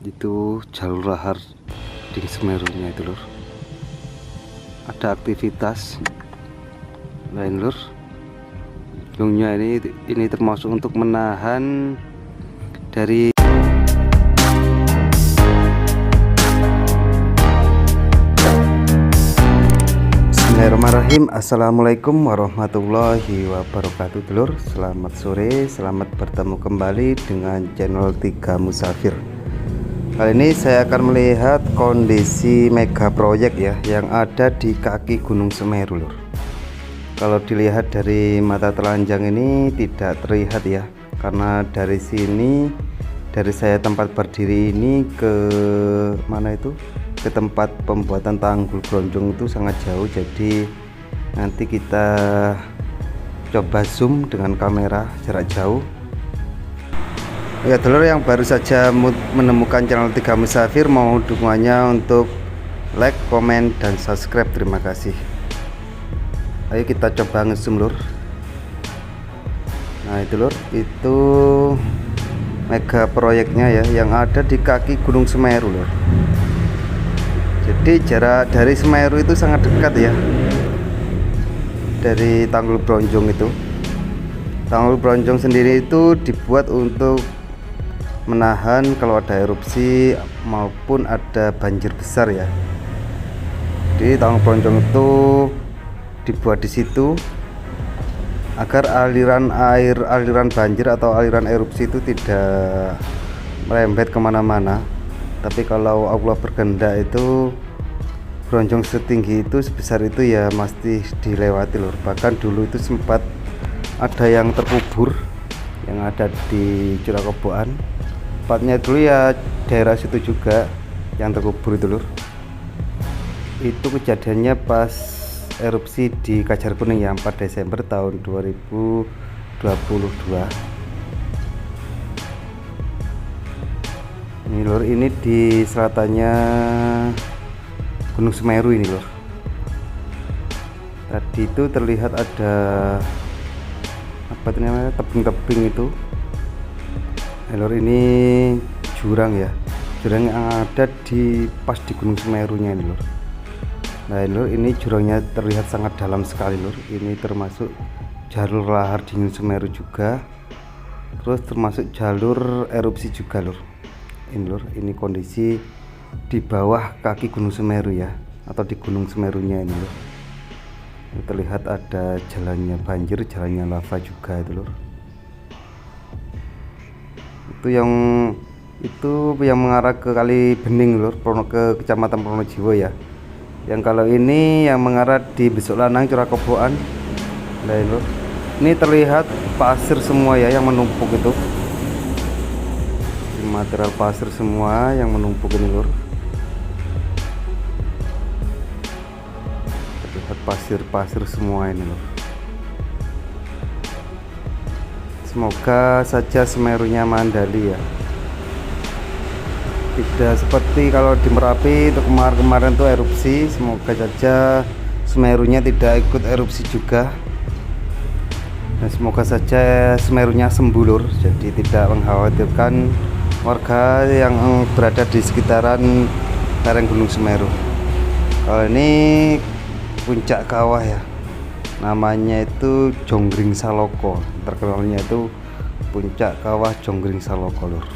Itu jalur lahar di Semerunya itu lur. Ada aktivitas lain lur. Gunungnya ini termasuk untuk menahan dari Bismillahirrahmanirrahim. Assalamualaikum warahmatullahi wabarakatuh dulur. Selamat sore, selamat bertemu kembali dengan channel 3 Musafir. Kali ini saya akan melihat kondisi mega proyek ya yang ada di kaki Gunung Semeru lur. Kalau dilihat dari mata telanjang ini tidak terlihat ya, karena dari sini, dari saya tempat berdiri ini ke mana itu, ke tempat pembuatan tanggul bronjong itu sangat jauh. Jadi nanti kita coba zoom dengan kamera jarak jauh ya dulur. Yang baru saja menemukan channel 3 Musafir, mau dukungannya untuk like, komen, dan subscribe. Terima kasih. Ayo kita coba ngezoom lur. Nah itu lur, itu mega proyeknya ya yang ada di kaki Gunung Semeru lur. Jadi jarak dari Semeru itu sangat dekat ya, dari tanggul bronjong itu. Tanggul bronjong sendiri itu dibuat untuk menahan kalau ada erupsi maupun ada banjir besar ya. Jadi tanggul bronjong itu dibuat di situ agar aliran banjir atau aliran erupsi itu tidak merembet kemana-mana. Tapi kalau Allah berkehendak itu bronjong setinggi itu, sebesar itu ya mesti dilewati lur. Bahkan dulu itu sempat ada yang terkubur yang ada di Curakoboan. Tepatnya dulu ya daerah situ juga yang terkubur itu lur. Itu kejadiannya pas erupsi di Kajar Kuning ya, 4 Desember tahun 2022. Ini lur, ini di selatannya Gunung Semeru ini lur. Tadi itu terlihat ada apa itu namanya, tebing-tebing itu. Lur, ini jurang ya, jurang yang ada di pas di Gunung Semerunya ini lur. Nah lur, ini jurangnya terlihat sangat dalam sekali lur. Ini termasuk jalur lahar dingin Semeru juga, terus termasuk jalur erupsi juga lur. Ini lur, ini kondisi di bawah kaki Gunung Semeru ya, atau di Gunung Semerunya ini lur. Ini terlihat ada jalannya banjir, jalannya lava juga itu lur. Itu yang mengarah ke Kali Bening lur, ke Kecamatan Pronojiwo ya. Yang kalau ini yang mengarah di Besuk Lanang Curakoboan. Nah lur, ini terlihat pasir semua ya yang menumpuk itu. Material pasir semua yang menumpuk ini lur. Terlihat pasir-pasir semua ini lur. Semoga saja Semerunya mandali ya, tidak seperti kalau di Merapi itu kemarin tuh erupsi. Semoga saja Semerunya tidak ikut erupsi juga, dan semoga saja Semerunya sembuh lur, jadi tidak mengkhawatirkan warga yang berada di sekitaran lereng Gunung Semeru. Kalau ini puncak kawah ya, namanya itu Jonggring Saloko, terkenalnya itu puncak kawah Jonggring Saloko lur.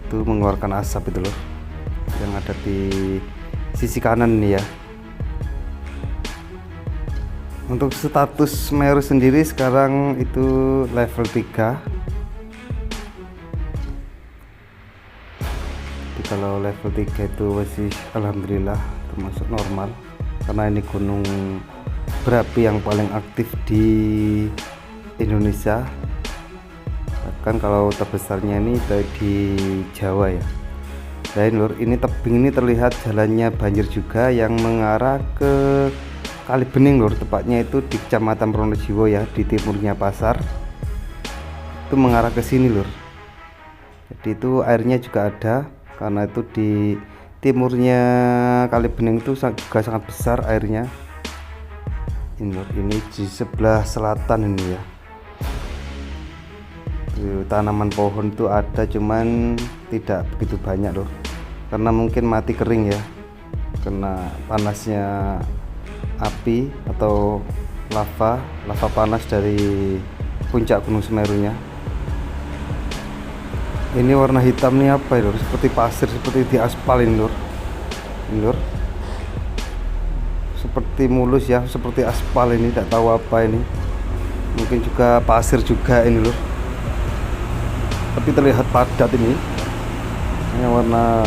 Itu mengeluarkan asap itu lur, yang ada di sisi kanan nih ya. Untuk status Semeru sendiri sekarang itu level 3. Kalau level 3 itu masih alhamdulillah termasuk normal, karena ini gunung berapi yang paling aktif di Indonesia. Bahkan kalau terbesarnya ini di Jawa ya. Dan lur, ini tebing ini terlihat jalannya banjir juga yang mengarah ke Kali Bening lur, tepatnya itu di Kecamatan Pronojiwo ya, di timurnya Pasar. Itu mengarah ke sini lur. Jadi itu airnya juga ada, karena itu di timurnya Kali Bening itu juga sangat besar airnya. Ini di sebelah selatan ini ya. Tanaman pohon itu ada, cuman tidak begitu banyak loh, karena mungkin mati kering ya, kena panasnya api atau lava panas dari puncak Gunung Semerunya. Ini warna hitam nih apa ya lur, seperti pasir, seperti di aspal ini lur. Ini lur, seperti mulus ya, seperti aspal ini, tidak tahu apa ini, mungkin juga pasir juga ini lur, tapi terlihat padat ini warna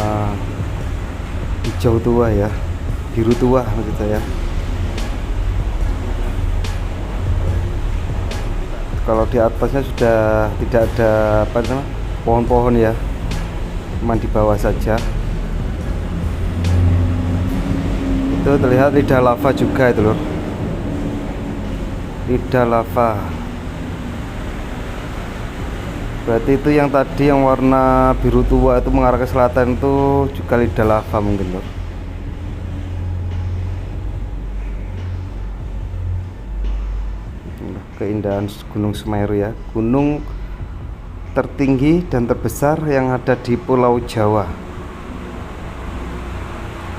hijau tua ya, biru tua maksud saya. Kalau di atasnya sudah tidak ada apa namanya pohon-pohon ya, cuma di bawah saja. Itu terlihat lidah lava juga itu lur, lidah lava. Berarti itu yang tadi yang warna biru tua itu mengarah ke selatan itu juga lidah lava mungkin lur. Keindahan Gunung Semeru ya, gunung tertinggi dan terbesar yang ada di Pulau Jawa.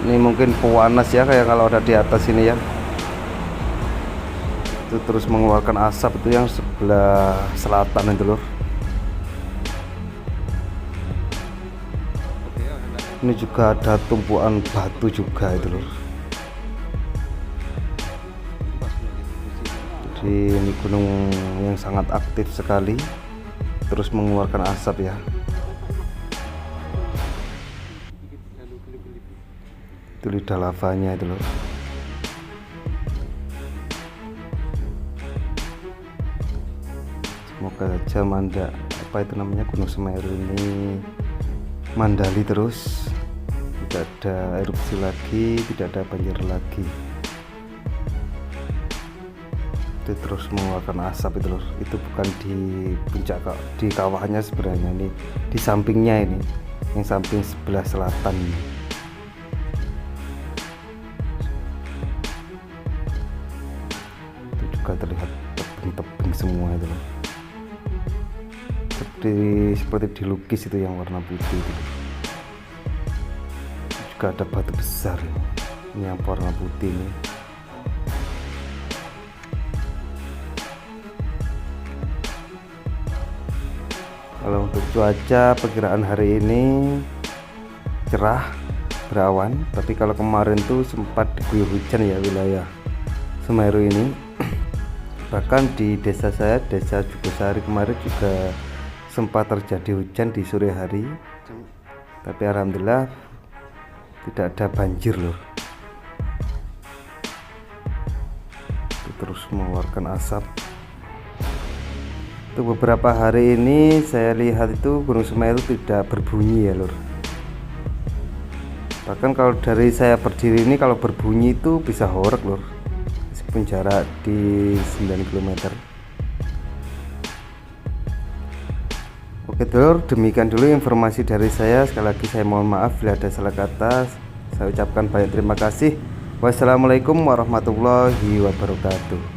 Ini mungkin pewanas ya, kayak kalau ada di atas ini ya, itu terus mengeluarkan asap, itu yang sebelah selatan itu lur. Ini juga ada tumpuan batu juga itu lur. Jadi ini gunung yang sangat aktif sekali, terus mengeluarkan asap ya. Itu lidah lavanya itu loh. Semoga saja apa itu namanya Gunung Semeru ini mandali terus, tidak ada erupsi lagi, tidak ada banjir lagi. Itu terus mengeluarkan asap itu lur. Itu bukan di puncak, di kawahnya sebenarnya, ini di sampingnya, ini yang samping sebelah selatan ini. Itu juga terlihat tebing-tebing semua itu lur. Seperti dilukis itu yang warna putih itu. Juga ada batu besar ini yang warna putih ini. Kalau untuk cuaca, perkiraan hari ini cerah, berawan, tapi kalau kemarin tuh sempat diguyur hujan ya wilayah Semeru ini. Bahkan di desa saya, desa Jugosari, kemarin juga sempat terjadi hujan di sore hari, tapi alhamdulillah tidak ada banjir loh. Itu terus mengeluarkan asap. Untuk beberapa hari ini saya lihat itu Gunung Semeru tidak berbunyi ya lur. Bahkan kalau dari saya berdiri ini, kalau berbunyi itu bisa horeg lur, meskipun jarak di 9 km. Oke lur, demikian dulu informasi dari saya. Sekali lagi saya mohon maaf bila ada salah kata. Saya ucapkan banyak terima kasih. Wassalamualaikum warahmatullahi wabarakatuh.